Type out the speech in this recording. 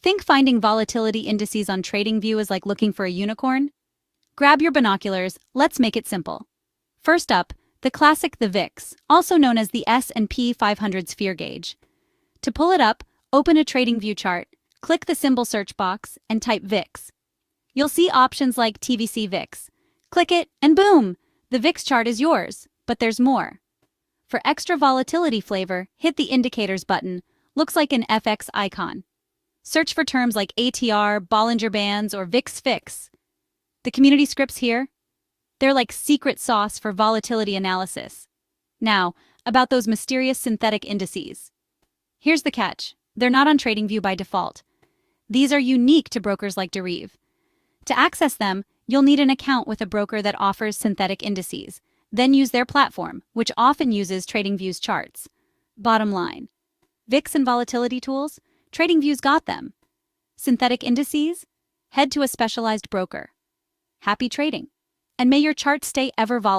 Think finding volatility indices on TradingView is like looking for a unicorn? Grab your binoculars, let's make it simple. First up, the VIX, also known as the S&P 500 Sphere Gauge. To pull it up, open a TradingView chart, click the symbol search box, and type VIX. You'll see options like TVC VIX. Click it, and boom! The VIX chart is yours, but there's more. For extra volatility flavor, hit the Indicators button, looks like an FX icon. Search for terms like ATR, Bollinger Bands, or VIX Fix. The community scripts here? They're like secret sauce for volatility analysis. Now, about those mysterious synthetic indices. Here's the catch. They're not on TradingView by default. These are unique to brokers like Deriv. To access them, you'll need an account with a broker that offers synthetic indices, then use their platform, which often uses TradingView's charts. Bottom line, VIX and volatility tools? TradingView's got them. Synthetic indices? Head to a specialized broker. Happy trading, and may your charts stay ever volatile.